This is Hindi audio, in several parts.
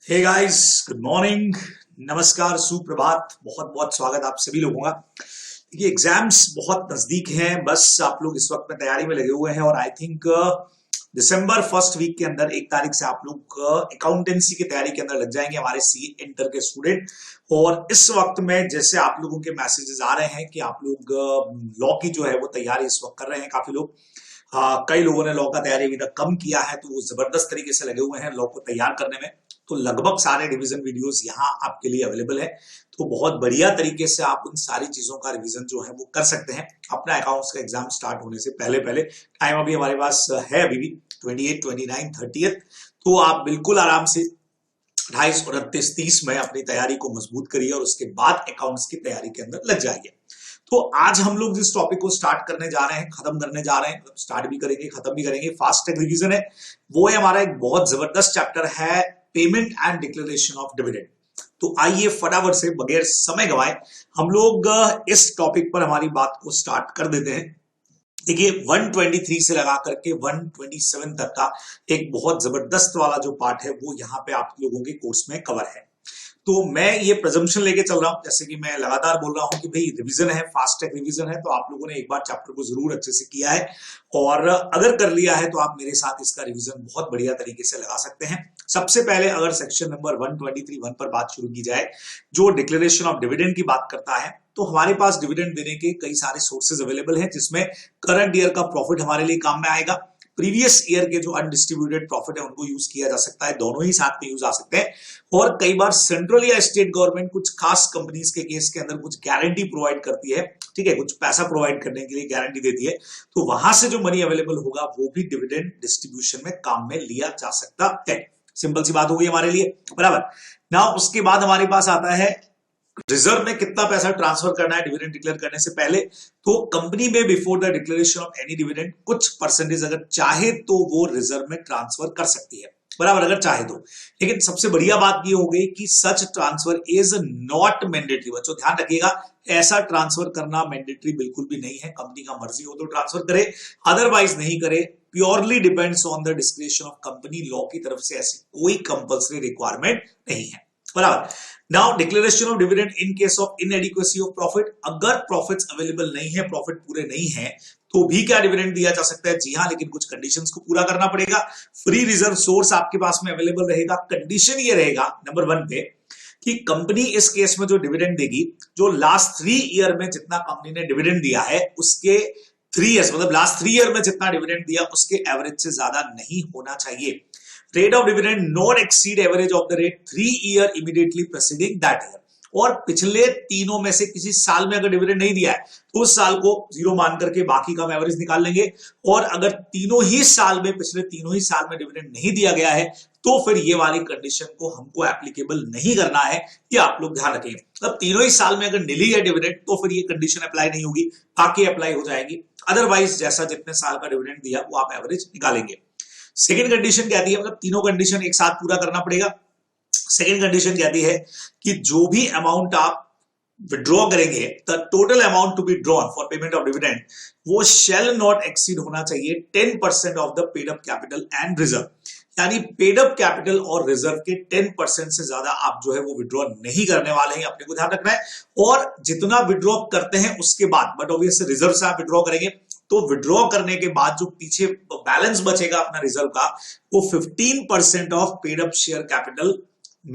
हे गाइस, गुड मॉर्निंग, नमस्कार, सुप्रभात। बहुत बहुत स्वागत आप सभी लोगों का। देखिए, एग्जाम्स बहुत नजदीक हैं, बस आप लोग इस वक्त में तैयारी में लगे हुए हैं और I think December first week के अंदर 1 तारीख से आप लोग अकाउंटेंसी की तैयारी के अंदर लग जाएंगे, हमारे सी इंटर के स्टूडेंट। और इस वक्त में जैसे आप लोगों के मैसेजेस आ रहे हैं कि आप लोग लॉ की जो है वो तैयारी इस वक्त कर रहे हैं, काफी लोग। कई लोगों ने लॉ का तैयारी अभी तक कम किया है, तो वो जबरदस्त तरीके से लगे हुए हैं लॉ को तैयार करने में। तो लगभग सारे रिवीजन वीडियोस यहाँ आपके लिए अवेलेबल है, तो बहुत बढ़िया तरीके से आप उन सारी चीजों का रिवीजन जो है वो कर सकते हैं अपना अकाउंट्स का एग्जाम स्टार्ट होने से पहले पहले। टाइम अभी हमारे पास है अभी भी 28, 29, 30, तो आप बिल्कुल आराम से 28, 29, 30 में अपनी तैयारी को मजबूत करिए और उसके बाद अकाउंट्स की तैयारी के अंदर लग जाइए। तो आज हम लोग जिस टॉपिक को स्टार्ट करने जा रहे हैं, खत्म करने जा रहे हैं, स्टार्ट भी करेंगे खत्म भी करेंगे, फास्ट ट्रैक रिवीजन है, वो है हमारा एक बहुत जबरदस्त चैप्टर है, payment and declaration of dividend. तो आइए फटाफट से बगैर समय गवाए हम लोग इस टॉपिक पर हमारी बात को स्टार्ट कर देते हैं। देखिए, 123 से लगा करके 127 तक का एक बहुत जबरदस्त वाला जो पार्ट है वो यहाँ पे आप लोगों के कोर्स में कवर है। तो मैं ये प्रजम्पशन लेके चल रहा हूं, जैसे कि मैं लगातार बोल रहा हूं कि भाई रिवीजन है, फास्ट ट्रैक रिवीजन है, तो आप लोगों ने एक बार चैप्टर को जरूर अच्छे से किया है, और अगर कर लिया है तो आप मेरे साथ इसका रिवीजन बहुत बढ़िया तरीके से लगा सकते हैं। सबसे पहले अगर सेक्शन नंबर 123(1) पर बात शुरू की जाए, जो डिक्लेरेशन ऑफ डिविडेंड की बात करता है, तो हमारे पास डिविडेंड देने के कई सारे सोर्सेज अवेलेबल हैं, जिसमें करंट ईयर का प्रॉफिट हमारे लिए काम में आएगा, प्रीवियस ईयर के जो अनडिस्ट्रीब्यूटेड प्रॉफिट है उनको यूज किया जा सकता है, दोनों ही साथ में यूज आ सकते हैं। और कई बार सेंट्रल या स्टेट गवर्नमेंट कुछ खास कंपनीज के केस के अंदर कुछ गारंटी प्रोवाइड करती है, ठीक है, कुछ पैसा प्रोवाइड करने के लिए गारंटी देती है, तो वहां से जो मनी अवेलेबल होगा वो भी डिविडेंड डिस्ट्रीब्यूशन में काम में लिया जा सकता है। सिंपल सी बात हो गई हमारे लिए, बराबर ना। उसके बाद हमारे पास आता है रिजर्व में कितना पैसा ट्रांसफर करना है डिविडेंड डिक्लेयर करने से पहले। तो कंपनी में before the declaration of any dividend कुछ परसेंटेज अगर चाहे तो वो रिजर्व में ट्रांसफर कर सकती है, बराबर, अगर चाहे तो। लेकिन सबसे बढ़िया बात ये हो गई कि सच ट्रांसफर इज नॉट मैंडेटरी। बच्चों ध्यान रखिएगा, ऐसा ट्रांसफर करना मैंडेटरी बिल्कुल भी नहीं है। कंपनी का मर्जी हो तो ट्रांसफर करे, अदरवाइज नहीं करे। Purely depends on the description of company, law की तरफ से ऐसी कोई कंपल्सरी रिक्वायरमेंट नहीं है, बराबर। Now declaration of dividend in case of inadequacy of profit, अगर प्रॉफिट्स अवेलेबल नहीं है, प्रॉफिट पूरे नहीं है, तो भी क्या डिविडेंड दिया जा सकता है? जी हां, लेकिन कुछ कंडीशंस को पूरा करना पड़ेगा। फ्री रिजर्व सोर्स आपके पास में अवेलेबल रहेगा। कंडीशन ये रहेगा नंबर 1 पे कि कंपनी इस केस में जो डिविडेंड देगी, जो लास्ट 3 ईयर में जितना कंपनी ने डिविडेंड दिया है उसके 3 ईयर्स, मतलब लास्ट 3 ईयर में जितना डिविडेंड दिया उसके एवरेज से ज्यादा नहीं होना चाहिए। Rate of dividend not exceed average of the rate 3 year immediately preceding that year. और पिछले तीनों में से किसी साल में अगर डिविडेंड नहीं दिया है तो उस साल को जीरो मान करके बाकी का हम एवरेज निकाल लेंगे। और अगर तीनों ही साल में, पिछले तीनों ही साल में डिविडेंड नहीं दिया गया है, तो फिर ये वाली कंडीशन को हमको एप्लीकेबल नहीं करना है, ये आप लोग ध्यान रखेंगे। अब तीनों ही साल में अगर मिली है डिविडेंड तो फिर ये कंडीशन अप्लाई नहीं होगी, बाकी अप्लाई हो जाएगी। अदरवाइज जैसा जितने साल का डिविडेंड दिया वो आप एवरेज निकालेंगे। सेकेंड कंडीशन कहती है, मतलब तीनों कंडीशन एक साथ पूरा करना पड़ेगा। सेकेंड कंडीशन कहती है कि जो भी अमाउंट आप विड्रॉ करेंगे, the total amount to be drawn for payment of dividend, वो शेल नॉट एक्सीड होना चाहिए 10% of the paid up capital and reserve. यानी पेड अप कैपिटल और रिजर्व के 10% से ज्यादा आप जो है वो विड्रॉ नहीं करने वाले हैं, अपने को ध्यान रखना है। और जितना विड्रॉ करते हैं उसके बाद, बट ऑब्वियसली रिजर्व से आप विड्रॉ करेंगे तो विड्रॉ करने के बाद जो पीछे बैलेंस बचेगा अपना रिजर्व का, वो 15% of paid up share capital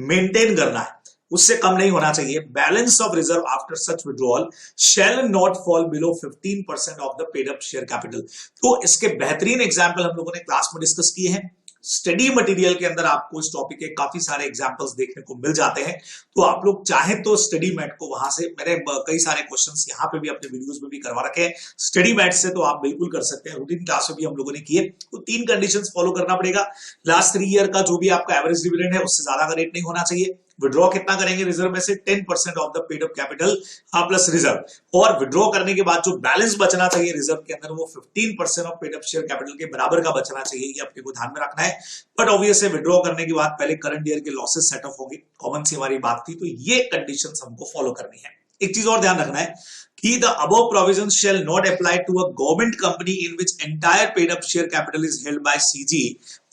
maintain करना है, उससे कम नहीं होना चाहिए। Balance of reserve after such withdrawal shall not fall below 15% of the paid up share capital. तो इसके बेहतरीन एग्जांपल हम लोगों ने क्लास में डिस्कस किए हैं। स्टडी मटेरियल के अंदर आपको इस टॉपिक के काफी सारे एग्जांपल्स देखने को मिल जाते हैं, तो आप लोग चाहें तो स्टडी मैट को वहां से, मैंने कई सारे क्वेश्चंस यहाँ पे भी अपने वीडियोस में भी करवा रखे हैं स्टडी मैट से, तो आप बिल्कुल कर सकते हैं। रूटीन क्लास में भी हम लोगों ने किए। तो 3 कंडीशंस फॉलो करना पड़ेगा। लास्ट 3 ईयर का जो भी आपका एवरेज डिविडेंड है उससे ज्यादा का रेट नहीं होना चाहिए। विड्रॉ कितना करेंगे रिजर्व में से? 10% of the paid up capital plus reserve. और विड्रॉ करने के बाद जो बैलेंस बचना चाहिए रिजर्व के अंदर, वो 15% of paid up share capital के बराबर का बचना चाहिए, ये अपने को ध्यान में रखना है। बट ऑब्वियसली विड्रॉ करने के बाद पहले करंट ईयर के लॉसेस सेट ऑफ होंगे, कॉमन सी हमारी बात थी, तो ये कंडीशंस हमको फॉलो करनी है। एक चीज और ध्यान रखना है कि the above provisions shall not apply to a government company in which entire paid up share capital is held by CG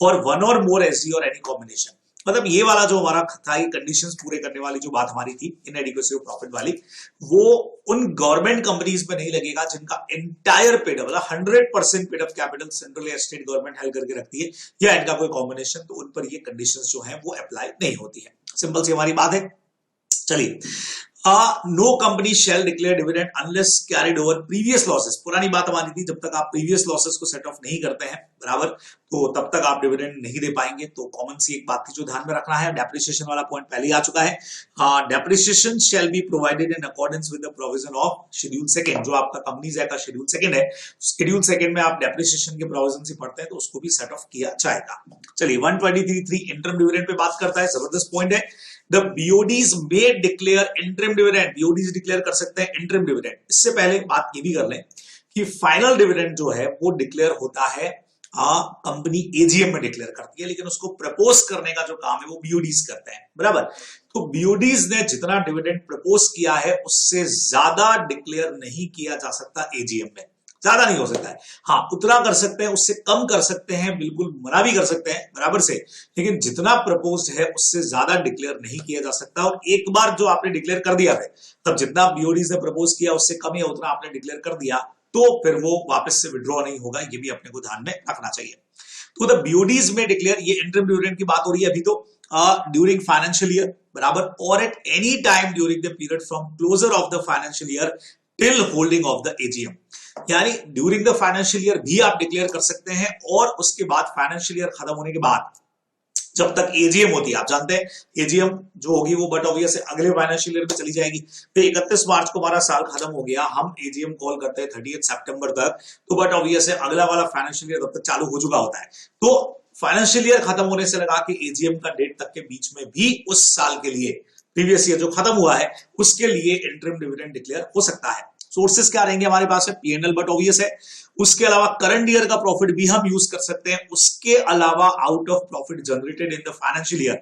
or one or more SG or any combination। मतलब ये वाला जो हमारा था, ये कंडीशंस पूरे करने वाली जो बात हमारी थी इनएडिक्वेसी ऑफ प्रॉफिट वाली, वो उन गवर्नमेंट कंपनीज पे नहीं लगेगा जिनका एंटायर पेड मतलब 100% पेड अप कैपिटल सेंट्रल या स्टेट गवर्नमेंट हेल्ड करके रखती है, या इनका कोई कॉम्बिनेशन, तो उन पर ये कंडीशंस जो है वो अप्लाई नहीं होती है। सिंपल सी हमारी बात है। चलिए, no company shall declare dividend unless carried over previous losses. पुरानी बात हमारी थी, जब तक आप प्रीवियस लॉसेस को सेट ऑफ नहीं करते हैं बराबर, तो तब तक आप डिविडेंड नहीं दे पाएंगे। तो कॉमन सी एक बात थी जो ध्यान में रखना है। डेप्रिसिएशन वाला पॉइंट पहले ही आ चुका है। Depreciation shall be provided in accordance with the provision of schedule second. जो आपका कंपनीज एक्ट का शेड्यूल सेकंड है, शेड्यूल सेकंड में आप डेप्रिसिएशन के प्रोविजन से पढ़ते हैं, तो उसको भी सेट ऑफ किया जाएगा। चलिए, 123(3) इंटरम डिविडेंड पे बात करता है, जबरदस्त पॉइंट है। The BODs may declare interim dividend. BODs declare कर सकते हैं interim dividend। इससे पहले बात ये भी कर लें कि फाइनल डिविडेंड जो है वो डिक्लेयर होता है कंपनी एजीएम में डिक्लेयर करती है, लेकिन उसको प्रपोज करने का जो काम है वो BODs करते हैं बराबर। तो BODs ने जितना डिविडेंड प्रपोज किया है उससे ज्यादा डिक्लेयर नहीं किया जा सकता एजीएम में, ज्यादा नहीं हो सकता है। हाँ, उतना कर सकते हैं, उससे कम कर सकते हैं, बिल्कुल मना भी कर सकते हैं बराबर से, लेकिन जितना प्रपोज्ड है उससे ज्यादा डिक्लेयर नहीं किया जा सकता। और एक बार जो आपने डिक्लेयर कर दिया है, तब जितना BODs ने प्रपोज किया उससे कम या उतना आपने डिक्लेयर कर दिया, तो फिर वो वापस से विड्रॉ नहीं होगा। ये भी अपने को ध्यान में रखना चाहिए। तो द BODs में डिक्लेयर, ये इंटरम डिविडेंड की बात हो रही है अभी तो, ड्यूरिंग फाइनेंशियल ईयर बराबर, और at any time during the period from closure of the financial year till holding of the AGM. यानी ड्यूरिंग द फाइनेंशियल ईयर भी आप डिक्लेयर कर सकते हैं, और उसके बाद फाइनेंशियल ईयर खत्म होने के बाद जब तक एजीएम होती है, आप जानते हैं एजीएम जो होगी वो बट ऑब्वियस अगले फाइनेंशियल ईयर में चली जाएगी। फिर 31 मार्च को हमारा साल खत्म हो गया, हम एजीएम कॉल करते हैं 30 सितंबर तक, तो बट ऑब्वियस अगला वाला फाइनेंशियल ईयर तब तक चालू हो चुका होता है। तो फाइनेंशियल ईयर खत्म होने से लगा कि एजीएम का डेट तक के बीच में भी उस साल के लिए, प्रीवियस ईयर जो खत्म हुआ है उसके लिए इंटरिम डिविडेंड डिक्लेयर हो सकता है। सोर्सेस क्या रहेंगे हमारे पास है, P&L बट ऑब्वियस है। उसके अलावा करंट ईयर का प्रॉफिट भी हम यूज कर सकते हैं। उसके अलावा out of profit generated in the financial year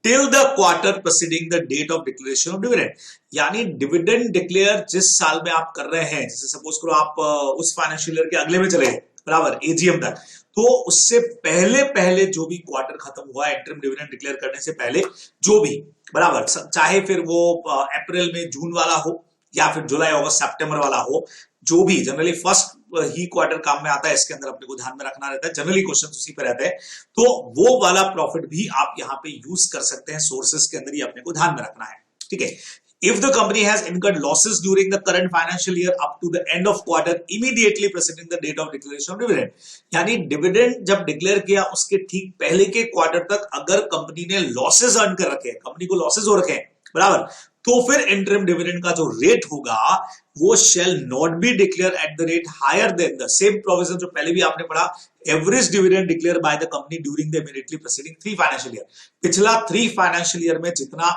till the quarter preceding the date of declaration of dividend. यानी डिविडेंड डिक्लेयर जिस साल में आप कर रहे हैं, जैसे सपोज करो आप उस फाइनेंशियल ईयर के अगले में चले गए बराबर एजीएम तक, तो उससे पहले पहले जो भी क्वार्टर खत्म हुआ है इंटरिम डिविडेंड डिक्लेयर करने से पहले, जो भी बराबर, चाहे फिर वो अप्रैल में जून वाला हो या फिर जुलाई अगस्त सितंबर वाला हो, जो भी जनरली फर्स्ट ही क्वार्टर काम में आता है, इसके अंदर अपने को ध्यान में रखना रहता है, जनरली क्वेश्चन उसी पे रहते हैं, तो वो वाला प्रॉफिट भी आप यहाँ पे यूज कर सकते हैं। सोर्सेस के अंदर ही अपने को ध्यान में रखना है, ठीक है। If the company has incurred losses during the current financial year up to the end of quarter immediately preceding the date of declaration of dividend, यानी डिविडेंड जब डिक्लेयर किया उसके ठीक पहले के क्वार्टर तक अगर कंपनी ने लॉसेस अर्न कर रखे हैं, कंपनी को लॉसेस हो रखे हैं बराबर, तो फिर इंटरिम डिविडेंड का जो रेट होगा वो shall not be declare at the rate higher than the same provision जो पहले भी आपने पढ़ा, average dividend declare by the company during the immediately preceding 3 financial year. पिछला 3 फाइनेंशियल ईयर में जितना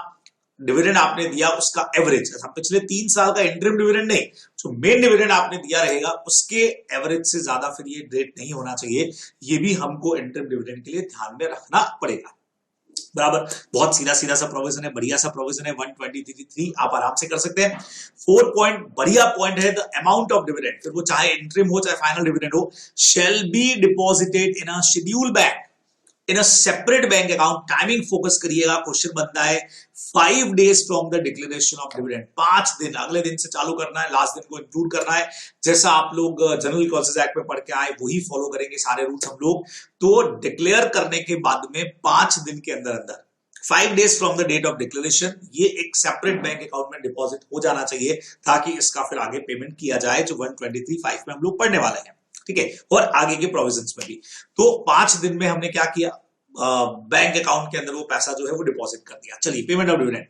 डिविडेंड आपने दिया उसका एवरेज, पिछले 3 साल का इंटरिम डिविडेंड नहीं, जो मेन डिविडेंड आपने दिया रहेगा उसके एवरेज से ज्यादा फिर ये रेट नहीं होना चाहिए। ये भी हमको इंटरिम डिविडेंड के लिए ध्यान में रखना पड़ेगा बराबर। बहुत सीधा सीधा सा प्रोविजन है, बढ़िया सा प्रोविजन है, 123(3) आप आराम से कर सकते हैं। 4 पॉइंट बढ़िया पॉइंट है, द अमाउंट ऑफ डिविडेंड, फिर वो चाहे इंटरिम हो चाहे फाइनल डिविडेंड हो, shall be deposited in a schedule bank in a separate bank account. Timing focus करिएगा, क्वेश्चन बनता है 5 days from the declaration of dividend. 5 दिन, अगले दिन से चालू करना है, लास्ट दिन को इंक्लूड करना है। जैसा आप लोग जनरल कॉसेज एक्ट में पढ़ के आए वही फॉलो करेंगे सारे रूल्स हम लोग। तो डिक्लेयर करने के बाद में 5 दिन के अंदर अंदर 5 days from the date of declaration ये एक सेपरेट बैंक अकाउंट में डिपॉजिट हो जाना चाहिए, ताकि इसका फिर आगे पेमेंट किया जाए, जो 123(5) में हम लोग पढ़ने वाले हैं, ठीक है, और आगे के प्रोविजंस में भी। तो 5 दिन में हमने क्या किया, बैंक अकाउंट के अंदर वो पैसा जो है वो डिपॉजिट कर दिया। चलिए, payment of dividend,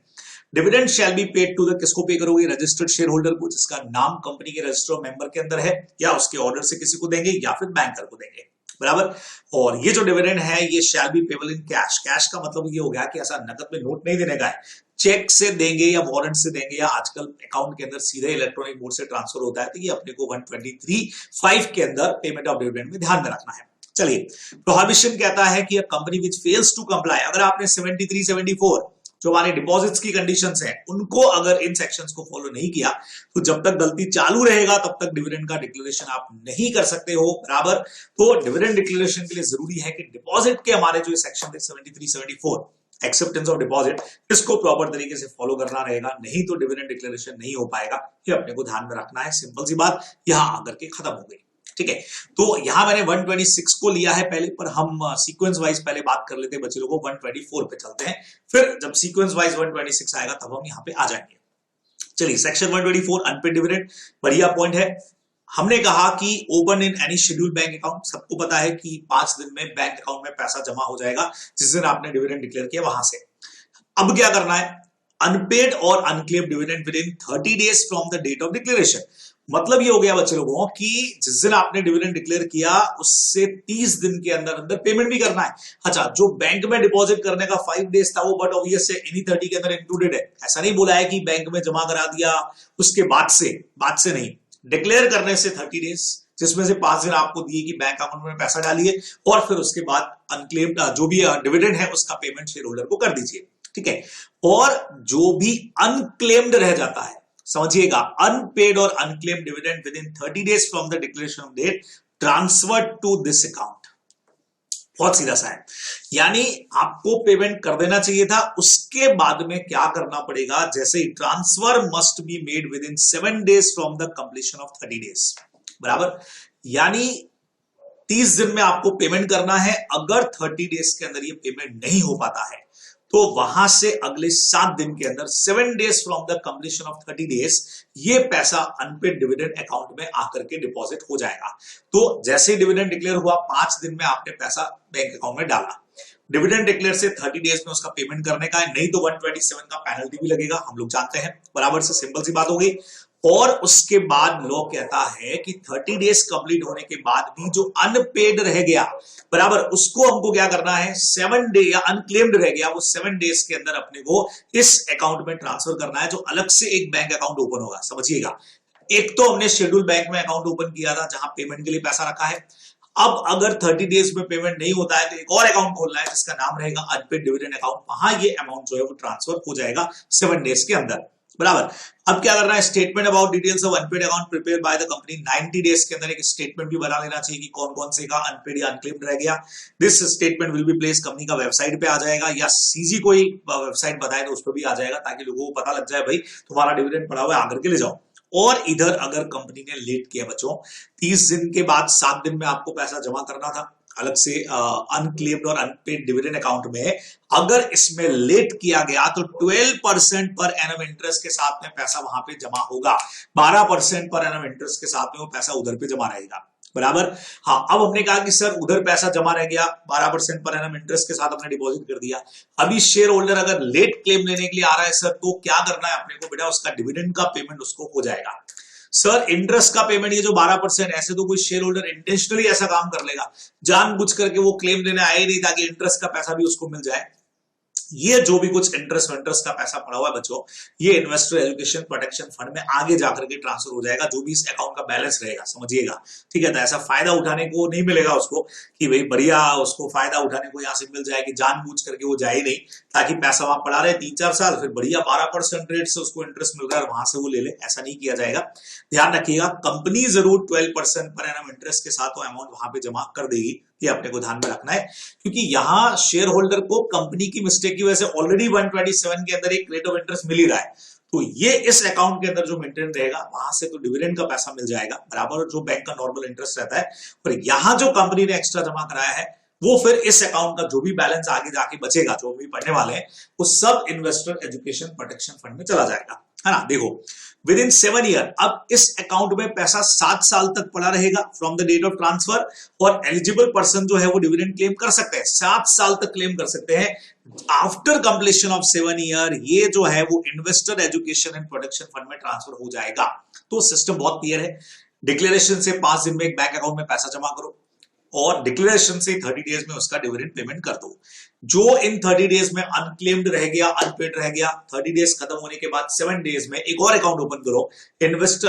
dividend shall be paid to the, किसको पे करोगे, रजिस्टर्ड शेयर होल्डर को, जिसका नाम कंपनी के रजिस्टर ऑफ मेंबर के अंदर है, या उसके ऑर्डर से किसी को देंगे या फिर बैंकर को देंगे बराबर। और ये जो डिविडेंड है ये shall be payable in cash. Cash का मतलब ये हो गया कि ऐसा नकद में नोट नहीं देने का है, चेक से देंगे या वारंट से देंगे, या आजकल अकाउंट के अंदर सीधे इलेक्ट्रॉनिक मोड से ट्रांसफर होता है। तो ये अपने को 123(5) के अंदर पेमेंट ऑफ डिविडेंड में ध्यान में रखना है। चलिए, प्रोहिबिशन कहता है कि a company which fails to comply, अगर आपने 73, 74 जो हमारे डिपॉजिट्स की कंडीशंस हैं उनको अगर इन सेक्शंस को फॉलो नहीं किया तो जब तक गलती चालू रहेगा तब तक डिविडेंड का डिक्लेरेशन आप नहीं कर सकते हो, बराबर। तो डिविडेंड डिक्लेरेशन के लिए जरूरी है कि डिपॉजिट के हमारे जो सेक्शन थे 73, 74 एक्सेप्टेंस ऑफ डिपॉजिट, इसको प्रॉपर तरीके से फॉलो करना रहेगा, नहीं तो डिविडेंड डिक्लेरेशन नहीं हो पाएगा। ये अपने को ध्यान में रखना है, सिंपल सी बात, यहां आकर के खत्म हो गई। ठीक है, तो यहां मैंने 126 को लिया है पहले, पर हम सीक्वेंस वाइज पहले बात कर लेते हैं बच्चे लोगों को। 124 पे चलते हैं, फिर जब सीक्वेंस वाइज 126 आएगा तब हम यहां पे आ जाएंगे। चलिए, सेक्शन 124 अनपेड डिविडेंड, बढ़िया पॉइंट है। हमने कहा कि open in any scheduled bank account, सबको पता है कि 5 दिन में बैंक अकाउंट में पैसा जमा हो जाएगा जिस दिन आपने डिविडेंड डिक्लेयर किया वहां से। अब क्या करना है, अनपेड और unclaimed dividend within 30 days from the date of declaration. मतलब ये हो गया बच्चे लोगों कि जिस दिन आपने डिविडेंड डिक्लेयर किया उससे 30 दिन के अंदर अंदर पेमेंट भी करना है। अच्छा, जो बैंक में डिपॉजिट करने का 5 डेज था वो बट ऑब्वियस है इन्हीं 30 के अंदर इंक्लूडेड है। ऐसा नहीं बोला है कि बैंक में जमा करा दिया उसके बाद से नहीं, डिक्लेयर करने से 30 डेज, जिसमें से 5 दिन आपको दिए कि बैंक अकाउंट में पैसा डालिए और फिर उसके बाद अनक्लेम्ड जो भी डिविडेंड है उसका पेमेंट शेयर होल्डर को कर दीजिए। ठीक है, और जो भी अनक्लेम्ड रह जाता है, समझिएगा, अनपेड और unclaimed dividend within 30 days from the declaration of date transfer to this account. बहुत सीधा सा है, यानी आपको पेमेंट कर देना चाहिए था, उसके बाद में क्या करना पड़ेगा, जैसे ही transfer must be made within 7 days from the completion of 30 days, बराबर। यानी 30 दिन में आपको पेमेंट करना है। अगर 30 डेज के अंदर ये पेमेंट नहीं हो पाता है तो वहां से अगले 7 दिन के अंदर 7 days from the completion of 30 days ये पैसा अनपेड डिविडेंड अकाउंट में आकर के डिपॉजिट हो जाएगा। तो जैसे डिविडेंड डिक्लेयर हुआ 5 दिन में आपने पैसा बैंक अकाउंट में डाला, डिविडेंड डिक्लेयर से 30 डेज में उसका पेमेंट करने का है, नहीं तो 127 का पेनल्टी भी लगेगा, हम लोग जानते हैं, बराबर से सिंपल सी बात हो गई। और उसके बाद लॉ कहता है कि 30 डेज कंप्लीट होने के बाद भी जो अनपेड रह गया, बराबर, उसको हमको क्या करना है, 7 डे या अनक्लेम्ड रह गया वो 7 डेज के अंदर अपने को इस अकाउंट में ट्रांसफर करना है, जो अलग से एक बैंक अकाउंट ओपन होगा। समझिएगा, एक तो हमने शेड्यूल बैंक में अकाउंट ओपन किया था जहां पेमेंट के लिए पैसा रखा है। अब अगर 30 डेज में पेमेंट नहीं होता है तो एक और अकाउंट खोलना है जिसका नाम रहेगा अनपेड डिविडेंड अकाउंट। वहां ये अमाउंट जो है वो ट्रांसफर हो जाएगा 7 डेज के अंदर, बराबर। अब क्या करना है, statement about details of unpaired account prepare by the company. 90 days के अंदर एक स्टेटमेंट भी बना लेना चाहिए कि कौन कौन से का अनपेड या अनक्लेम्ड रह गया। This statement will be place, company का वेबसाइट पे आ जाएगा या सीजी कोई वेबसाइट बताए तो उस पर भी आ जाएगा, ताकि लोगों को पता लग जाए भाई तुम्हारा डिविडेंड पड़ा हुआ है, आकर के ले जाओ। और इधर अगर कंपनी ने लेट किया बच्चों, 30 दिन के बाद 7 दिन में आपको पैसा जमा करना था अलग से अनक्लेम्ड और अनपेड डिविडेंड अकाउंट में, अगर इसमें लेट किया गया तो 12% पर एनम इंटरेस्ट के साथ में पैसा वहां पे जमा होगा, 12% पर एनम इंटरेस्ट के साथ में वो पैसा उधर पे जमा रहेगा, बराबर। हाँ, अब हमने कहा कि सर उधर पैसा जमा रह गया, 12% पर एनम इंटरेस्ट के साथ हमने डिपॉजिट कर दिया। अभी शेयर होल्डर अगर लेट क्लेम लेने के लिए आ रहा है सर, तो क्या करना है अपने को बेटा, उसका डिविडेंड का पेमेंट उसको हो जाएगा। सर इंटरेस्ट का पेमेंट ये जो 12%, ऐसे तो कोई शेयर होल्डर इंटेंशनली ऐसा काम कर लेगा, जानबूझ करके वो क्लेम देने आए ही नहीं ताकि इंटरेस्ट का पैसा भी उसको मिल जाए। ये जो भी कुछ इंटरेस्ट का पैसा पड़ा हुआ है बच्चों, ये इन्वेस्टर एजुकेशन प्रोटेक्शन फंड में आगे जाकर के ट्रांसफर हो जाएगा, जो भी इस अकाउंट का बैलेंस रहेगा, समझिएगा। ठीक है, तो ऐसा फायदा उठाने को नहीं मिलेगा उसको कि भाई बढ़िया उसको फायदा उठाने को यहां से मिल जाए कि जानबूझ करके वो जाए नहीं, ताकि पैसा वहां पड़ा रहे 3-4 साल, फिर बढ़िया 12% रेट से उसको इंटरेस्ट मिल रहा है वहां से वो ले ले, ऐसा नहीं किया जाएगा। ध्यान रखिएगा, कंपनी जरूर 12% पर एनम इंटरेस्ट के साथ वो अमाउंट वहां पे जमा कर देगी, ये अपने को ध्यान में रखना है, क्योंकि यहां शेयर होल्डर को कंपनी की मिस्टेक की वजह से ऑलरेडी 127 के अंदर एक रेट ऑफ इंटरेस्ट मिल ही रहा है, तो ये इस अकाउंट के अंदर जो मेंटेन रहेगा वहां से तो डिविडेंड का पैसा मिल जाएगा, बराबर, जो बैंक का नॉर्मल इंटरेस्ट रहता है। और यहां जो कंपनी ने एक्स्ट्रा जमा कराया है वो फिर इस अकाउंट का जो भी बैलेंस आगे जाके बचेगा, जो भी पढ़ने वाले हैं, वो सब इन्वेस्टर एजुकेशन प्रोटेक्शन फंड में चला जाएगा, है ना। देखो, विद इन 7 ईयर, अब इस अकाउंट में पैसा 7 साल तक पड़ा रहेगा from the date of transfer, और एलिजिबल पर्सन जो है वो डिविडेंड क्लेम कर सकते हैं, 7 साल तक क्लेम कर सकते हैं। आफ्टर कंप्लीशन ऑफ 7 ईयर ये जो है वो investor education and protection fund में ट्रांसफर हो जाएगा। तो सिस्टम बहुत क्लियर है, डिक्लेरेशन से 5 दिन में एक बैंक अकाउंट में पैसा जमा करो और डिक्लेरेशन से 30 डेज में उसका डिविडेंड पेमेंट कर दो। जो इन 30 डेज में अनक्लेम्ड रह गया, अनपेड रह गया, 30 डेज खत्म होने के बाद 7 डेज में एक और अकाउंट ओपन करो, इन्वेस्ट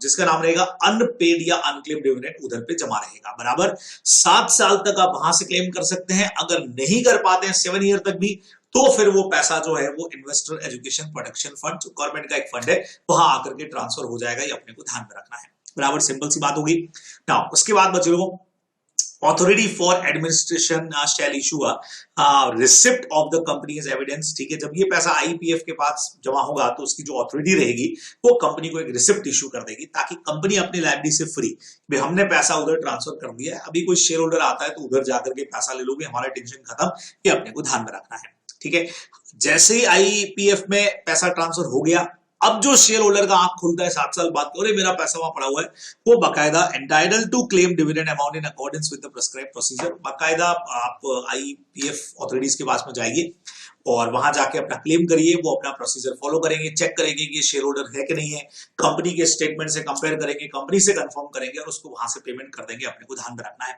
जिसका नाम रहेगा अनपेड या अनक्लेम्ड डिविडेंड, उधर पे जमा रहेगा, बराबर। 7 साल तक आप वहां से क्लेम कर सकते हैं। अगर नहीं कर पाते हैं 7 ईयर तक भी, तो फिर वो पैसा जो है वो इन्वेस्टर एजुकेशन प्रोटेक्शन फंड, जो गवर्नमेंट का एक फंड है, वहां आकर के ट्रांसफर हो जाएगा। ये अपने को ध्यान में रखना है। बराबर, सिंपल सी बात होगी। नाउ उसके बाद बच्चे लोगों, authority for administration shall issue receipt of the company as evidence. ठीक है, जब ये पैसा आईपीएफ के पास जमा होगा तो उसकी जो अथॉरिटी रहेगी वो कंपनी को एक रिसिप्ट इशू कर देगी, ताकि कंपनी अपनी लायबिलिटी से फ्री, भाई हमने पैसा उधर ट्रांसफर कर दिया है, अभी कोई शेयर होल्डर आता है तो उधर जाकर के पैसा ले लोगे, हमारा टेंशन खत्म। ये अपने को ध्यान में रखना है। ठीक है, जैसे ही आईपीएफ में पैसा ट्रांसफर हो गया, अब जो शेयर होल्डर का आंख खुलता है 7 साल बाद, अरे मेरा पैसा वहां पड़ा हुआ है, वो बाकायदा entitle to claim dividend amount in accordance with the prescribed procedure. बाकायदा आप आईपीएफ ऑथोरिटीज के पास में जाइए और वहां जाके अपना क्लेम करिए। वो अपना प्रोसीजर फॉलो करेंगे, चेक करेंगे कि ये शेयर होल्डर है कि नहीं है, कंपनी के स्टेटमेंट से कंपेयर करेंगे, कंपनी से कंफर्म करेंगे और उसको वहां से पेमेंट कर देंगे। अपने को ध्यान में रखना है।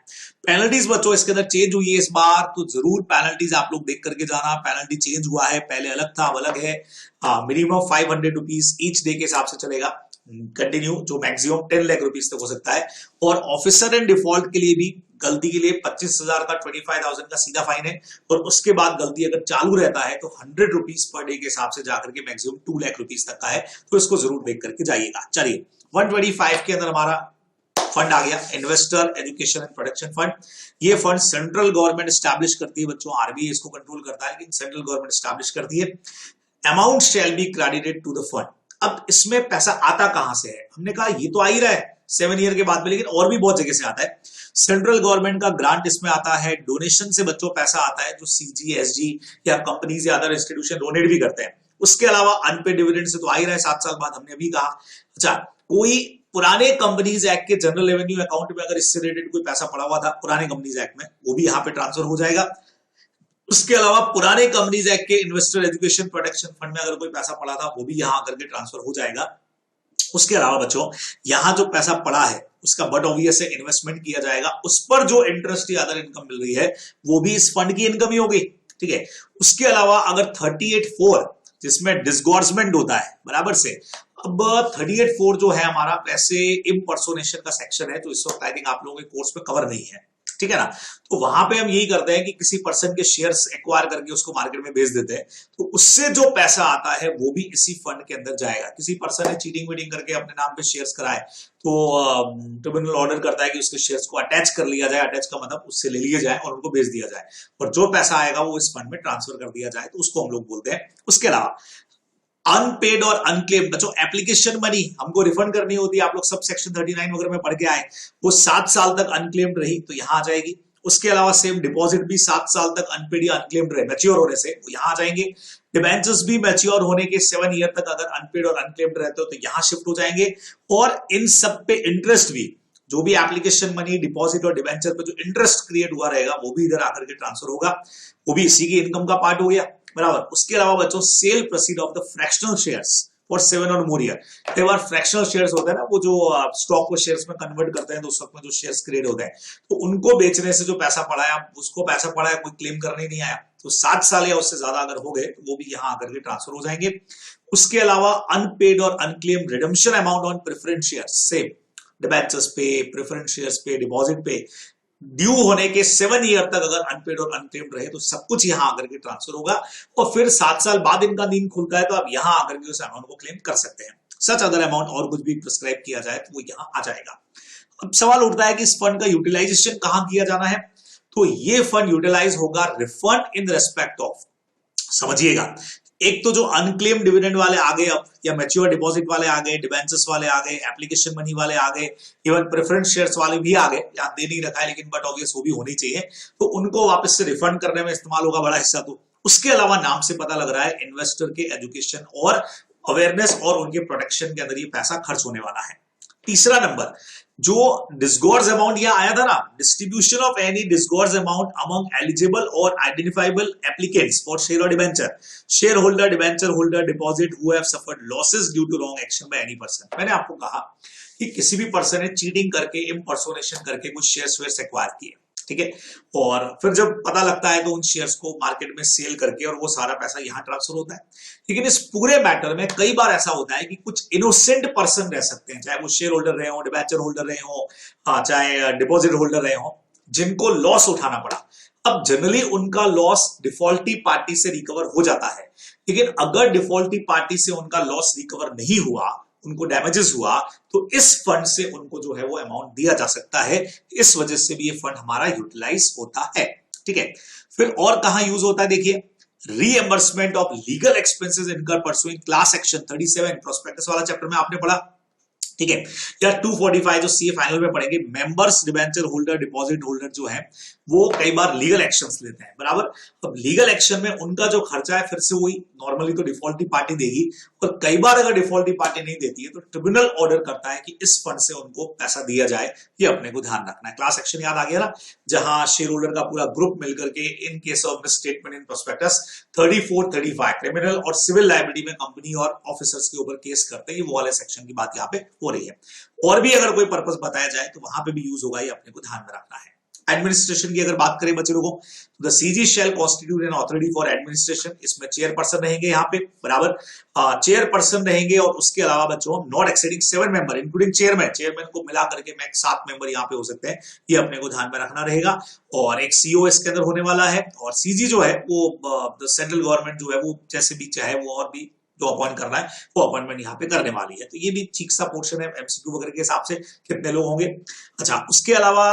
पेनल्टीज बच्चों इसके अंदर चेंज हुई है इस बार, तो जरूर पेनल्टीज आप लोग देख करके जाना। पेनल्टी चेंज हुआ है, पहले अलग था, अब अलग है। मिनिमम 500 रुपीज ईच डे के हिसाब से चलेगा कंटिन्यू, जो मैक्सिमम 10 लाख रुपीज तक हो सकता है। और ऑफिसर एंड डिफॉल्ट के लिए भी गलती के लिए 25,000 का 25,000 का सीधा फाइन है, और उसके बाद गलती अगर चालू रहता है तो 100 रुपीज पर डे के हिसाब से जाकर के मैक्सिमम 2 लाख रुपीज तक का है। तो इसको जरूर देख करके जाइएगा। चलिए 125 के अंदर हमारा फंड आ गया, investor education and protection fund. ये फंड सेंट्रल गवर्नमेंट स्टैब्लिश करती है बच्चों, आरबीआई इसको कंट्रोल करता है, लेकिन सेंट्रल गवर्नमेंट स्टैब्लिश करती है। Amount shall be credited to the fund. अब इसमें पैसा आता कहां से है? हमने कहा ये तो आ ही रहा है 7 ईयर के बाद में, लेकिन और भी बहुत जगह से आता है। सेंट्रल गवर्नमेंट का ग्रांट इसमें आता है, डोनेशन से बच्चों पैसा आता है, जो सीजी एसजी या कंपनीज या अदर इंस्टीट्यूशन डोनेट भी करते हैं। उसके अलावा अनपेड डिविडेंड से तो आ ही रहा है 7 साल बाद, हमने अभी कहा। अच्छा, कोई पुराने कंपनीज एक्ट के जनरल रेवेन्यू अकाउंट में अगर इससे रिलेटेड कोई पैसा पड़ा हुआ था पुराने कंपनीज एक्ट में, वो भी यहाँ पे ट्रांसफर हो जाएगा। उसके अलावा पुराने कंपनीज एक्ट के इन्वेस्टर एजुकेशन प्रोटेक्शन फंड में अगर कोई पैसा पड़ा था वो भी यहां आकर के ट्रांसफर हो जाएगा। उसके अलावा बच्चों यहां जो पैसा पड़ा है उसका बट ऑब्वियस है इन्वेस्टमेंट किया जाएगा, उस पर जो इंटरेस्ट या अदर इनकम मिल रही है वो भी इस फंड की इनकम ही होगी। ठीक है, उसके अलावा अगर 38(4) जिसमें डिस्गॉर्समेंट होता है बराबर से, अब 38(4) जो है हमारा वैसे इम्पर्सोनेशन का सेक्शन है, तो इस वक्त आई थिंक आप लोगों के कोर्स में कवर नहीं है। ठीक है ना, तो वहां पे हम यही करते हैं कि किसी पर्सन के शेयर्स एक्वायर करके उसको मार्केट में बेच देते हैं, तो उससे जो पैसा आता है वो भी इसी फंड के अंदर जाएगा। किसी पर्सन ने चीटिंग वीटिंग करके अपने नाम पे शेयर्स कराए तो ट्रिब्यूनल ऑर्डर करता है कि उसके शेयर्स को अटैच कर लिया जाए, अटैच का मतलब उससे ले लिया जाए और उनको बेच दिया जाए, और जो पैसा आएगा वो इस फंड में ट्रांसफर कर दिया जाए, तो उसको हम लोग बोलते हैं। उसके अलावा अनपेड और अनक्लेम बच्चों एप्लीकेशन मनी हमको रिफंड करनी होती है, आप लोग सब सेक्शन 39 वगैरह में पढ़ के आए, वो 7 साल तक अनक्लेम्ड रही तो यहां आ जाएगी। उसके अलावा सेम डिपॉजिट भी 7 साल तक अनपेड या अनक्लेम्ड रहे मैच्योर होने से, वो यहां आ जाएंगे। डिबेंचर्स भी मैच्योर होने के 7 ईयर तक अगर अनपेड और अनक्लेम्ड रहते हो तो यहां शिफ्ट हो जाएंगे। और इन सब पे इंटरेस्ट भी, जो भी एप्लीकेशन मनी, डिपॉजिट और डिबेंचर पे जो इंटरेस्ट क्रिएट हुआ रहेगा वो भी इधर आकर के ट्रांसफर होगा, वो भी इसी की इनकम का पार्ट हो गया बराबर। उसके अलावा बच्चों cell proceed of the fractional shares for 7 और मोर ईयर। कई बार फ्रैक्शनल शेयर्स होते हैं ना, वो जो स्टॉक को शेयर्स में कन्वर्ट करते हैं तो उस वक्त में जो शेयर्स क्रिएट होते हैं, तो उनको बेचने से जो पैसा पड़ा है, उसको पैसा पड़ा है, कोई क्लेम करने ही नहीं आया, तो 7 साल या उससे ज्यादा अगर हो गए तो वो भी यहां आकर के ट्रांसफर हो जाएंगे। उसके अलावा अनपेड और unclaim redemption amount on preference shares, same debentures पे, प्रेफरेंस शेयर्स पे, डिपॉजिट पे ड्यू होने के 7 ईयर तक अगर अनपेड और अनक्लेम्ड रहे तो सब कुछ यहां आकर के ट्रांसफर होगा, और फिर 7 साल बाद इनका नींद खुलता है तो आप यहां आकर के उस अमाउंट को क्लेम कर सकते हैं। सच अदर अमाउंट और कुछ भी प्रिस्क्राइब किया जाए तो वो यहां आ जाएगा। अब सवाल उठता है कि इस फंड का यूटिलाइजेशन कहां किया जाना है, तो ये फंड यूटिलाइज होगा रिफंड इन रिस्पेक्ट ऑफ, समझिएगा, एक तो जो अनक्लेम डिविडेंड वाले आ गए अब, या मैच्योर डिपॉजिट वाले आ गए, डिबेंचर्स वाले आ गए, एप्लीकेशन मनी वाले आ गए, इवन प्रेफरेंस शेयर्स वाले भी आ गए, यहाँ दे नहीं रखा है लेकिन बट ऑब्वियस वो भी होनी चाहिए, तो उनको वापस से रिफंड करने में इस्तेमाल होगा बड़ा हिस्सा। तो उसके अलावा नाम से पता लग रहा है इन्वेस्टर के एजुकेशन और अवेयरनेस और उनके प्रोटेक्शन के अंदर ये पैसा खर्च होने वाला है। तीसरा नंबर, जो डिस्गोर्स अमाउंट यहां आया था ना, distribution of any disgorged amount among eligible और आइडेंटिफाइबल एप्लीकेंट्स फॉर शेयर और debenture, share holder, debenture holder, deposit who have suffered losses due to wrong action by any person. मैंने आपको कहा कि किसी भी पर्सन ने चीटिंग करके, इम्पर्सोनेशन करके कुछ शेयर्स एक्वायर किए, ठीक है, और फिर जब पता लगता है तो उन शेयर्स को मार्केट में सेल करके और वो सारा पैसा यहां ट्रांसफर होता है। लेकिन इस पूरे मैटर में कई बार ऐसा होता है कि कुछ इनोसेंट पर्सन रह सकते हैं, चाहे वो शेयर होल्डर रहे हो, डिबेंचर होल्डर रहे हो, चाहे डिपॉजिट होल्डर रहे हो, जिनको लॉस उठाना पड़ा। अब जनरली उनका लॉस डिफॉल्टी पार्टी से रिकवर हो जाता है, लेकिन अगर डिफॉल्टी पार्टी से उनका लॉस रिकवर नहीं हुआ, उनको डैमेजेस हुआ, तो इस फंड से उनको जो है वो अमाउंट दिया जा सकता है। इस वजह से भी ये फंड हमारा यूटिलाइज होता है। ठीक है, फिर और कहां यूज होता है, देखिए रीएम्बर्समेंट ऑफ लीगल एक्सपेंसेस इनकर परसुइंग क्लास एक्शन 37 प्रोस्पेक्टस वाला चैप्टर में आपने पढ़ा। ठीक है, या 245 जो सीए फाइनल में पढ़ेंगे, members debenture holder deposit holder जो है वो कई बार लीगल एक्शंस लेते हैं, बराबर। अब लीगल एक्शन में उनका जो खर्चा है फिर से वही नॉर्मली तो डिफॉल्टी पार्टी देगी, और कई बार अगर डिफॉल्टी पार्टी नहीं देती है तो ट्रिब्यूनल ऑर्डर करता है कि इस फंड से उनको पैसा दिया जाए। ये अपने को ध्यान रखना है। क्लास एक्शन याद आ गया ना, जहां शेयर होल्डर का पूरा ग्रुप मिलकर के in case of misstatement in prospectus 34, 35 criminal और सिविल लायबिलिटी में कंपनी और ऑफिसर्स के ऊपर केस करते हैं, ये वो वाले सेक्शन की बात यहाँ पे हो रही है। और भी अगर कोई पर्पस बताया जाए तो वहां पे भी यूज होगा, ये अपने को ध्यान में रखना है। एडमिनिस्ट्रेशन की अगर बात करें बच्चे लोगों, the CG shall constitute an authority for administration, इसमें चेयरपर्सन रहेंगे यहाँ पे, बराबर। चेयरपर्सन रहेंगे, और उसके अलावा बच्चों not exceeding 7 member including chairman, chairman को मिला करके मैक्स 7 मेंबर यहाँ पे हो सकते हैं, ये अपने को ध्यान में रखना रहेगा। और एक सीओ इसके अंदर होने वाला है, और सीजी जो है वो सेंट्रल गवर्नमेंट जो है वो जैसे भी चाहे वो और भी जो अपॉइंट करना है वो अपॉइंटमेंट यहाँ पे करने वाली है। तो ये भी ठीक सा पोर्शन है एमसीक्यू वगैरह के हिसाब से, कितने लोग होंगे। अच्छा, उसके अलावा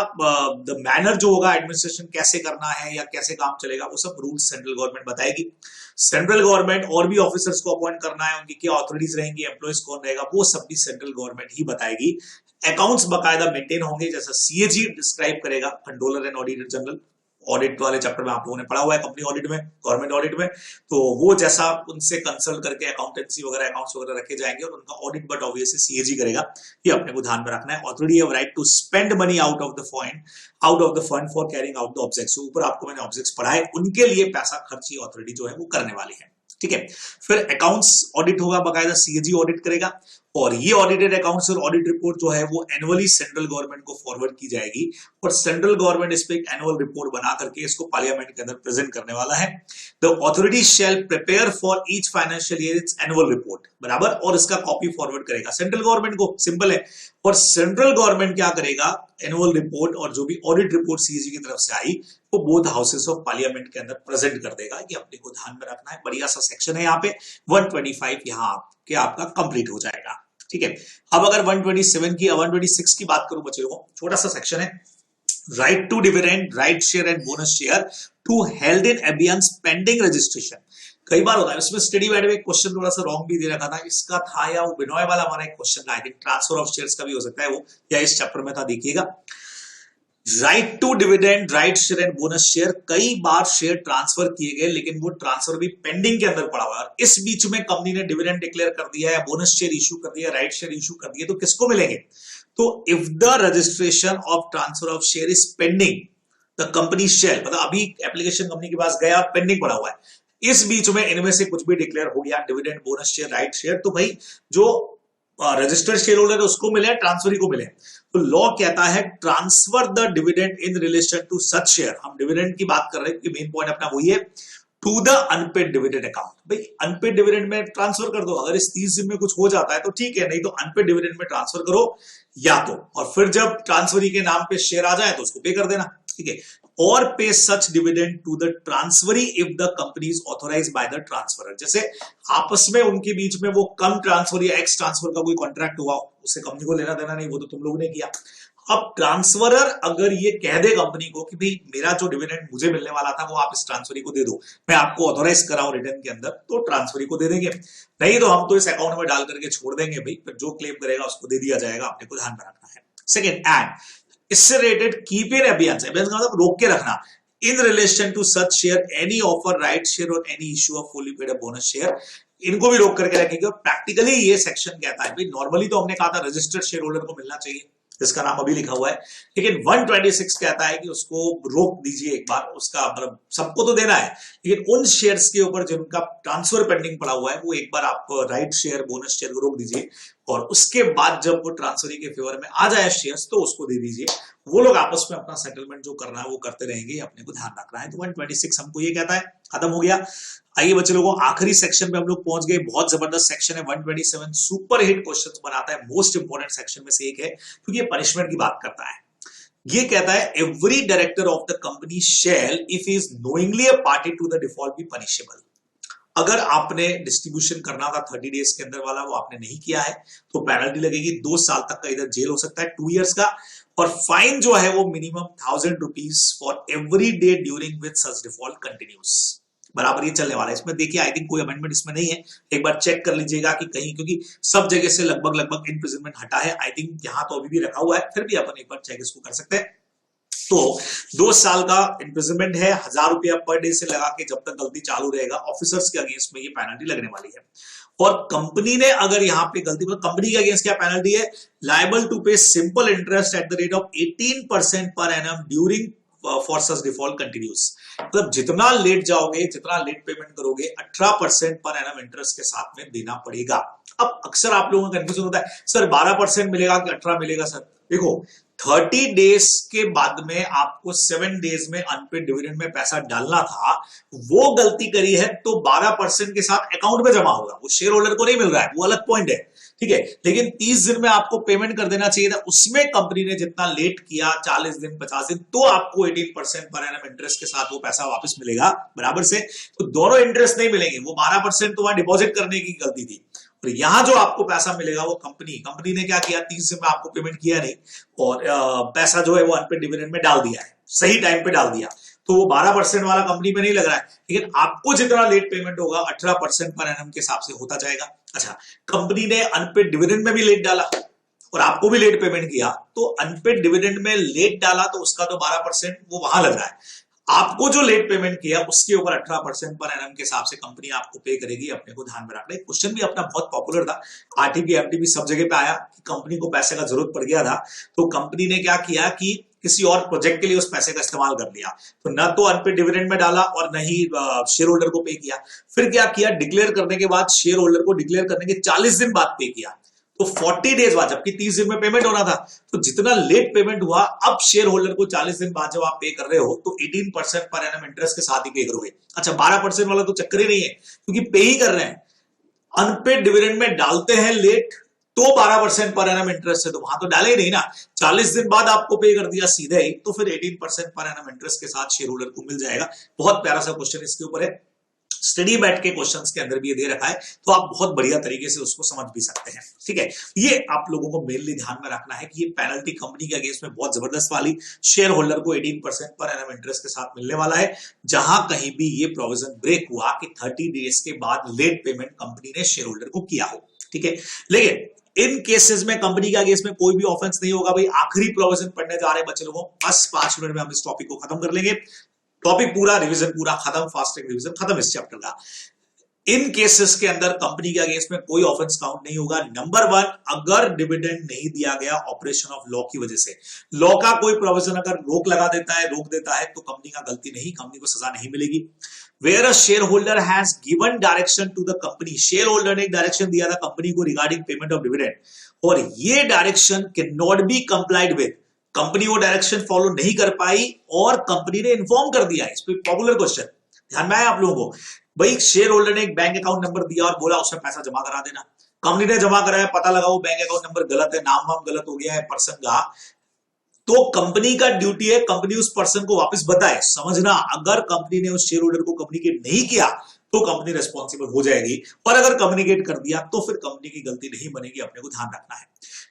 द मैनर जो होगा एडमिनिस्ट्रेशन कैसे करना है या कैसे काम चलेगा, वो सब रूल्स सेंट्रल गवर्नमेंट बताएगी। सेंट्रल गवर्नमेंट और भी ऑफिसर्स को अपॉइंट करना है, उनकी क्या ऑथोरिटीज रहेंगी, एम्प्लॉइज कौन रहेगा, वो सब भी सेंट्रल गवर्नमेंट ही बताएगी। अकाउंट्स बकायदा मेंटेन होंगे, जैसा सीएजी डिस्क्राइब करेगा, controller and auditor general, audit वाले चैप्टर में आप लोगों ने पढ़ा हुआ है, कंपनी ऑडिट में, गवर्नमेंट ऑडिट में, तो वो जैसा उनसे कंसल्ट करके अकाउंटेंसी वगैरह अकाउंट्स वगैरह रखे जाएंगे, और उनका ऑडिट बट ऑब्वियसली सीएजी करेगा, ये अपने को ध्यान में रखना है। Authority have right to spend money out of the fund for carrying out the objects, ऊपर आपको मैंने ऑब्जेक्ट्स पढ़ाए, उनके लिए पैसा खर्च ही ऑथोरिटी जो है वो करने वाली है। ठीक है, फिर अकाउंट्स ऑडिट होगा, बकायदा सीएजी ऑडिट करेगा, और ये ऑडिटेड अकाउंट्स और ऑडिट रिपोर्ट जो है वो एनुअली सेंट्रल गवर्नमेंट को फॉरवर्ड की जाएगी, और सेंट्रल गवर्नमेंट इस पे एक एनुअल रिपोर्ट बना करके इसको पार्लियामेंट के अंदर प्रेजेंट करने वाला है। The authority shell prepare for each financial year it's annual report, बराबर, और इसका कॉपी फॉरवर्ड करेगा सेंट्रल गवर्नमेंट को, सिंपल है। और सेंट्रल गवर्नमेंट क्या करेगा, एनुअल रिपोर्ट और जो भी ऑडिट रिपोर्ट सीएजी की तरफ से आई वो बोथ हाउसेस ऑफ पार्लियामेंट के अंदर प्रेजेंट कर देगा। ये अपने को ध्यान में रखना है। बढ़िया सा सेक्शन है यहाँ पे। 125 यहाँ के आपका कंप्लीट हो जाएगा। ठीक है, अब अगर 126 की बात करूं बच्चे लोगों, छोटा सा सेक्शन है, right to dividend, right share and bonus share to held in abeyance pending registration. कई बार होता है इसमें स्टडी वाइड में क्वेश्चन थोड़ा सा रॉन्ग भी दे रखा था, इसका था या वो बिनॉय वाला हमारा एक क्वेश्चन था, I think transfer of shares का भी हो सकता है वो, या इस चैप्टर में था, देखिएगा। Right to dividend, right share and bonus share, कई बार शेयर ट्रांसफर किए गए लेकिन वो ट्रांसफर भी पेंडिंग के अंदर पड़ा हुआ है, इस बीच में कंपनी ने डिविडेंड डिक्लेयर कर दिया है, बोनस शेयर इशू कर दिया, राइट शेयर इशू कर दिया, तो किसको मिलेंगे? तो if the registration of transfer of share is pending the company share, मतलब अभी एप्लीकेशन कंपनी के पास गया, पेंडिंग पड़ा हुआ है, इस बीच में इनमें से कुछ भी डिक्लेयर हो गया, dividend, bonus share, right share, तो भाई जो रजिस्टर्ड शेयर होल्डर है उसको मिले, ट्रांसफर को मिले। तो लॉ कहता है transfer the dividend in relation to such share, हम डिविडेंड की बात कर रहे हैं कि मेन पॉइंट अपना वही है, to the unpaid dividend account. भाई अनपेड डिविडेंड में ट्रांसफर कर दो, अगर इस 30 दिन में कुछ हो जाता है तो ठीक है, नहीं तो अनपेड डिविडेंड में ट्रांसफर करो, या तो और फिर जब ट्रांसफरी के नाम पे शेयर आ जाए तो उसको पे कर देना। ठीक है, और pay such dividend to the transferee if the company is authorised by the transferor. जैसे आपस में उनके बीच में वो कम ट्रांसफर या एक्स ट्रांसफर का कोई कॉन्ट्रैक्ट हुआ, उससे कंपनी को लेना देना नहीं, वो तो तुम लोगों ने किया। अब ट्रांसफरर अगर ये कह दे कंपनी को कि भाई मेरा जो डिविडेंड मुझे मिलने वाला था वो आप इस ट्रांसफरी को दे दो, मैं आपको ऑथोराइज कराऊं रिटर्न के अंदर, तो ट्रांसफरी को दे देंगे, नहीं तो हम तो इस अकाउंट में डाल करके छोड़ देंगे, भाई फिर जो क्लेम करेगा उसको दे दिया जाएगा, अपने को ध्यान में रखना है। सेकेंड, एंड इससे related keep in abeyance, abeyance का मतलब रोक के रखना, in relation to such share any offer, right share और any issue of fully paid bonus share, इनको भी रोक करके रखेंगे। और प्रैक्टिकली ये सेक्शन कहता है, भाई नॉर्मली तो हमने कहा था रजिस्टर्ड शेयर होल्डर को मिलना चाहिए, जिसका नाम अभी लिखा हुआ है, लेकिन 126 कहता है कि उसको रोक दीजिए एक बार, उसका मतलब सबको तो देना है, लेकिन उन शेयर्स के ऊपर जिनका ट्रांसफर पेंडिंग पड़ा हुआ है वो एक बार आप राइट शेयर, बोनस शेयर को रोक दीजिए, और उसके बाद जब वो ट्रांसफरी के फेवर में आ जाए शेयर्स तो उसको दे दीजिए। वो लोग आपस में अपना सेटलमेंट जो करना है वो करते रहेंगे, अपने को ध्यान रखना है। तो 126 हमको ये कहता है, खत्म हो गया। आइए बच्चे लोगों, आखिरी सेक्शन पे हम लोग पहुंच गए, बहुत जबरदस्त सेक्शन है 127, सुपर हिट क्वेश्चंस बनाता है, मोस्ट इंपोर्टेंट सेक्शन में से एक है क्योंकि ये पनिशमेंट की बात करता है। ये कहता है every director of the company shall if is knowingly a party to the default be punishable. अगर आपने डिस्ट्रीब्यूशन करना था 30 डेज के अंदर वाला, वो आपने नहीं किया है तो पेनल्टी लगेगी 2 साल तक का, इधर जेल हो सकता है 2 इयर्स का, और फाइन जो है वो minimum 1000 rupees for every day during with such default continuous. बराबर ये चलने वाला है। इसमें देखिए आई थिंक कोई अमेंडमेंट इसमें नहीं है, एक बार चेक कर लीजिएगा कि कहीं, क्योंकि सब जगह से लगभग लगभग इम्प्रिजनमेंट हटा है, आई थिंक यहां तो अभी भी रखा हुआ है, फिर भी अपन एक बार चेक इसको कर सकते हैं। तो 2 साल का इम्प्रिजनमेंट है, 1000 रुपया पर डे से लगा के जब तक गलती चालू रहेगा, ऑफिसर्स के अगेंस्ट में ये पेनल्टी लगने वाली है। और कंपनी ने अगर यहां पे गलती, मतलब कंपनी के अगेंस्ट क्या पेनल्टी है, लायबल टू पे simple interest eight the rate of 18% per annum during for such default continuous. मतलब जितना लेट जाओगे, जितना लेट पेमेंट करोगे, 18% पर एनम इंटरेस्ट के साथ में देना पड़ेगा। अब अक्सर आप लोगों का कंफ्यूजन होता है, सर 12% मिलेगा कि 18 मिलेगा? सर देखो 30 डेज के बाद में आपको 7 डेज में अनपेड डिविडेंड में पैसा डालना था, वो गलती करी है तो 12% के साथ अकाउंट में जमा होगा, वो शेयर होल्डर को नहीं मिल रहा है, वो अलग पॉइंट है, ठीक है। लेकिन 30 दिन में आपको पेमेंट कर देना चाहिए था, उसमें कंपनी ने जितना लेट किया 40 दिन 50 दिन, तो आपको 18% पर एनम इंटरेस्ट के साथ वो पैसा वापस मिलेगा बराबर से। तो दोनों इंटरेस्ट नहीं मिलेंगे, वो 12% तो वहां डिपॉजिट करने की गलती थी, और यहां जो आपको पैसा मिलेगा वो कंपनी ने क्या किया, 30 दिन में आपको पेमेंट किया नहीं और पैसा जो है वो अनपेड डिविडेंड में डाल दिया है, सही टाइम पे डाल दिया, तो वो 12% वाला कंपनी पे नहीं लग रहा है। लेकिन आपको जितना लेट पेमेंट होगा 18% पर एनम के हिसाब से होता जाएगा। अच्छा, कंपनी ने अनपेड डिविडेंड में भी लेट डाला और आपको भी लेट पेमेंट किया, तो अनपेड डिविडेंड में लेट डाला तो उसका तो 12% वो वहां लग रहा है, आपको जो लेट पेमेंट किया उसके ऊपर 18% पर एनम के हिसाब से कंपनी आपको पे करेगी। अपने को ध्यान में रखना, क्वेश्चन भी अपना बहुत पॉपुलर था, आरटीपी एमटीपी सब जगह पे आया कि कंपनी को पैसे का जरूरत पड़ गया था, तो कंपनी ने क्या किया कि किसी और प्रोजेक्ट के लिए उस पैसे का इस्तेमाल कर लिया, तो न तो अनपेड डिविडेंड में डाला और न ही शेयर होल्डर को पे किया। फिर क्या किया, डिक्लेयर करने के बाद शेयर होल्डर को डिक्लेयर करने के 40 दिन बाद पे किया, तो 40 डेज बाद, जबकि 30 दिन में पेमेंट होना था, तो जितना लेट पेमेंट हुआ अब शेयर होल्डर को 40 दिन बाद जब आप पे कर रहे हो तो 18% पर एनम इंटरेस्ट के साथ ही पे करोगे। अच्छा, 12% वाला तो चक्कर ही नहीं है, क्योंकि पे ही कर रहे हैं, अनपेड डिविडेंड में डालते हैं लेट तो 12% पर एनम इंटरेस्ट है, तो वहां तो डाले ही नहीं ना, 40 दिन बाद आपको पे कर दिया सीधे ही, तो फिर 18% पर एनम इंटरेस्ट के साथ शेयर होल्डर को मिल जाएगा। बहुत प्यारा सा क्वेश्चन इसके ऊपर है, स्टडी बैठ के क्वेश्चंस के अंदर भी ये दे रखा है, तो आप बहुत बढ़िया तरीके से उसको समझ भी सकते हैं, ठीक है। ये आप लोगों को मेनली ध्यान में रखना है कि ये पेनल्टी कंपनी के अगेंस्ट में बहुत जबरदस्त वाली, शेयर होल्डर को 18% पर एनम इंटरेस्ट के साथ मिलने वाला है, जहां कहीं भी ये प्रोविजन ब्रेक हुआ कि 30 डेज के बाद लेट पेमेंट कंपनी ने शेयर होल्डर को किया हो, ठीक है। लेकिन इन केसेस में कंपनी के अगेंस्ट में कोई भी ऑफेंस नहीं होगा। भाई आखिरी प्रोविजन पढ़ने जा रहे हैं बच्चे लोगों, बस 5 मिनट में हम इस टॉपिक को खत्म कर लेंगे, टॉपिक पूरा रिवीजन पूरा खत्म, फास्ट ट्रैक रिवीजन खत्म इस चैप्टर का। इन केसेस के अंदर कंपनी के अगेंस्ट में कोई ऑफेंस काउंट नहीं होगा। नंबर 1, अगर डिविडेंड नहीं दिया गया ऑपरेशन ऑफ लॉ की वजह से, लॉ का कोई प्रोविजन अगर रोक लगा देता है, रोक देता है, तो कंपनी का गलती नहीं, कंपनी को सजा नहीं मिलेगी। Where a shareholder has given direction to the company, shareholder ने एक डायरेक्शन दिया था कंपनी को रिगार्डिंग पेमेंट ऑफ डिविडेंड, और ये direction can not be complied with, company वो डायरेक्शन फॉलो नहीं कर पाई और कंपनी ने इन्फॉर्म कर दिया। इस पे पॉपुलर क्वेश्चन ध्यान में आया आप लोगों को, भाई शेयर होल्डर ने एक बैंक अकाउंट नंबर दिया और बोला उसमें पैसा जमा करा देना, कंपनी ने जमा कराया, पता लगा वो बैंक अकाउंट नंबर गलत है, नाम वाम गलत हो गया है पर्सन का, तो कंपनी का ड्यूटी है कंपनी उस पर्सन को वापस बताए। समझना, अगर कंपनी ने उस शेयर होल्डर को कम्युनिकेट नहीं किया तो कंपनी रिस्पॉन्सिबल हो जाएगी, और अगर कम्युनिकेट कर दिया तो फिर कंपनी की गलती नहीं बनेगी, अपने को ध्यान रखना है।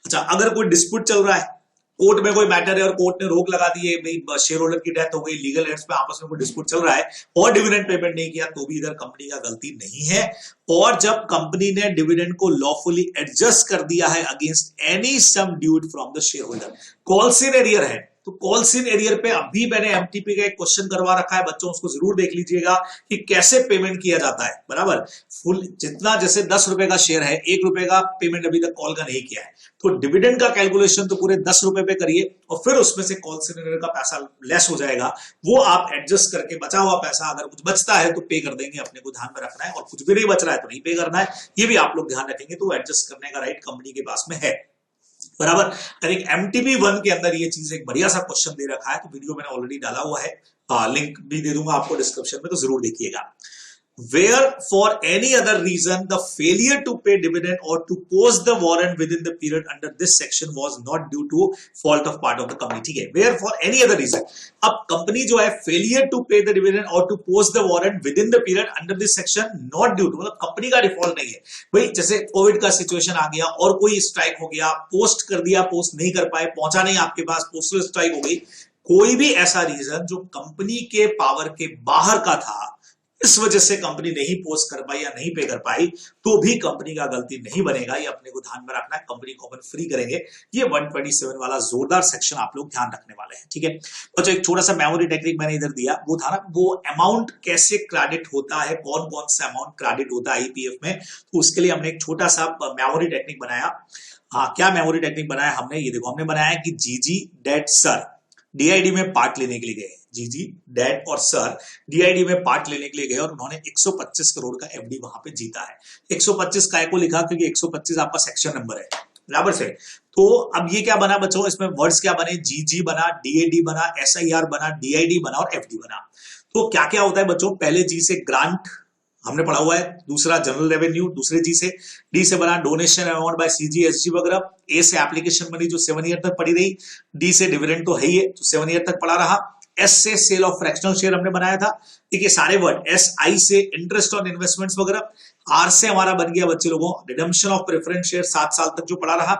अच्छा, अगर कोई डिस्प्यूट चल रहा है, कोर्ट में कोई मैटर है और कोर्ट ने रोक लगा दी है, भाई शेयर होल्डर की डेथ हो गई, लीगल एड्स पे आपस में कोई डिस्प्यूट चल रहा है और डिविडेंड पेमेंट नहीं किया, तो भी इधर कंपनी का गलती नहीं है। और जब कंपनी ने डिविडेंड को लॉफुली एडजस्ट कर दिया है against any sum due from the shareholder, calls in arrear है, तो कॉल्स इन एरियर पे अभी मैंने एमटीपी का एक क्वेश्चन करवा रखा है बच्चों, उसको जरूर देख लीजिएगा कि कैसे पेमेंट किया जाता है, बराबर। फुल जितना, जैसे 10 रुपए का शेयर है, 1 रुपए का पेमेंट अभी तक कॉल का नहीं किया है, तो डिविडेंड का कैलकुलेशन तो पूरे 10 रुपए पे करिए और फिर उसमें से कॉल्स इन एरियर का पैसा लेस हो जाएगा, वो आप एडजस्ट करके बचा हुआ पैसा, अगर कुछ बचता है तो पे कर देंगे, अपने को ध्यान में रखना है, और कुछ भी नहीं बच रहा है तो नहीं पे करना है, ये भी आप लोग ध्यान रखेंगे, तो एडजस्ट करने का राइट कंपनी के पास में है, बराबर। एक एमटीबी 1 के अंदर ये चीज एक बढ़िया सा क्वेश्चन दे रखा है, तो वीडियो मैंने ऑलरेडी डाला हुआ है, लिंक भी दे दूंगा आपको डिस्क्रिप्शन में, तो जरूर देखिएगा। where for any other reason the failure to pay dividend or to post the warrant within the period under this section was not due to fault of part of the company. ठीक है, where for any other reason, अब कंपनी जो है failure to pay the dividend or to post the warrant within the period under this section not due to, मतलब कंपनी का डिफॉल्ट नहीं है भाई। जैसे कोविड का सिचुएशन आ गया और कोई स्ट्राइक हो गया, पोस्ट कर दिया, पोस्ट नहीं कर पाए, पहुंचा नहीं आपके पास, पोस्टल स्ट्राइक हो गई, कोई भी ऐसा रीजन जो कंपनी के पावर के बाहर का था, इस वजह से कंपनी नहीं पोस्ट कर पाई या नहीं पे कर पाई, तो भी कंपनी का गलती नहीं बनेगा। ये अपने को ध्यान में रखना है। कंपनी को अपन फ्री करेंगे। ये 127 वाला जोरदार सेक्शन आप लोग ध्यान रखने वाले हैं। ठीक है बच्चों, एक छोटा सा मेमोरी टेक्निक मैंने इधर दिया, वो था ना, वो अमाउंट कैसे क्रेडिट होता है, कौन कौन सा अमाउंट क्रेडिट होता है ईपीएफ में, तो उसके लिए हमने एक छोटा सा मेमोरी टेक्निक बनाया। हाँ, क्या मेमोरी टेक्निक बनाया हमने, ये देखो, हमने बनाया कि जीजी डैड सर डीआईडी में पार्ट लेने के लिए गए। जीजी डैड और सर डीआईडी में पार्ट लेने के लिए गए और उन्होंने 125 करोड़ का एफडी वहां पे जीता है। 125 काय को लिखा, क्योंकि 125 आपका सेक्शन नंबर है, बराबर से। तो अब ये क्या बना बच्चों, इसमें वर्ड्स क्या बने, जीजी बना, डीएडी बना, एसआईआर बना, डीआईडी बना और एफडी बना। तो क्या क्या होता है बच्चों, पहले जी से ग्रांट हमने पढ़ा हुआ है, दूसरा जनरल रेवेन्यू, दूसरे जी से, डी से बना donation amount by CG SG वगैरह, ए से एप्लीकेशन मनी जो 7 ईयर तक पड़ी रही, डी से डिविडेंड तो है ही है जो 7 ईयर तक पड़ा रहा, एस से सेल ऑफ फ्रैक्शनल शेयर हमने बनाया था। ठीक है, सारे वर्ड, एस आई से इंटरेस्ट ऑन इन्वेस्टमेंट्स वगैरह, आर से हमारा बन गया बच्चे लोगों रिडम्पशन ऑफ प्रेफरेंस शेयर 7 साल तक जो पड़ा रहा,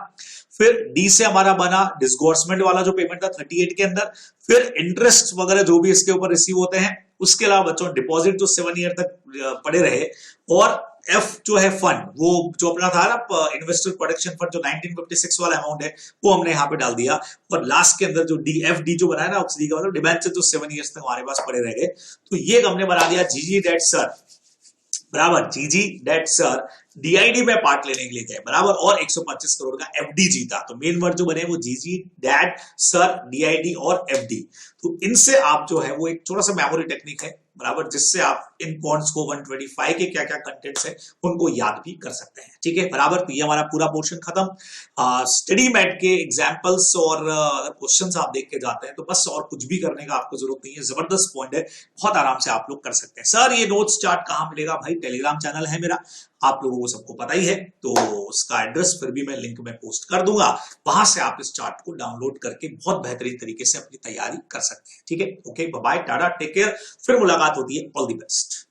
फिर डी से हमारा बना डिस्गोर्समेंट वाला जो पेमेंट था 38 के अंदर, फिर इंटरेस्ट वगैरह जो भी इसके ऊपर रिसीव होते हैं, उसके अलावा बच्चों डिपॉजिट जो 7 ईयर तक पड़े रहे, और एफ जो है फंड, वो जो अपना था ना इन्वेस्टर प्रोटेक्शन फंड जो 1956 वाला अमाउंट है, वो हमने यहाँ पे डाल दिया। और लास्ट के अंदर जो डी एफ डी जो बनाया ना, डी का मतलब डिबेंचर जो 7 ईयर्स तक हमारे पास पड़े रह गए, तो ये हमने बना दिया जीजी डेट सर, बराबर, जीजी डेट सर डीआईडी में पार्ट लेने के लिए गए, बराबर, और 125 करोड़ का एफडी जीता। तो मेन वर्ड जो बने वो जीजी डैड सर डीआईडी और एफडी। तो इनसे आप जो है वो एक छोटा सा मेमोरी टेक्निक है, बराबर, जिससे आप इन पॉइंट्स को 125 के क्या क्या कंटेंट्स है उनको याद भी कर सकते हैं। ठीक है, बराबर। तो ये हमारा पूरा पोर्शन खत्म। स्टडी मैट के एग्जाम्पल्स और क्वेश्चंस आप देख के जाते हैं तो बस, और कुछ भी करने का आपको जरूरत नहीं है। जबरदस्त पॉइंट है, बहुत आराम से आप लोग कर सकते हैं। सर ये नोट्स चार्ट कहाँ मिलेगा भाई, टेलीग्राम चैनल है मेरा, आप लोगों को सबको पता ही है, तो उसका एड्रेस फिर भी मैं लिंक में पोस्ट कर दूंगा, वहां से आप इस चार्ट को डाउनलोड करके बहुत बेहतरीन तरीके से अपनी तैयारी कर सकते हैं। ठीक है, okay, bye bye, tata, take care, फिर मुलाकात होती है, ऑल द बेस्ट।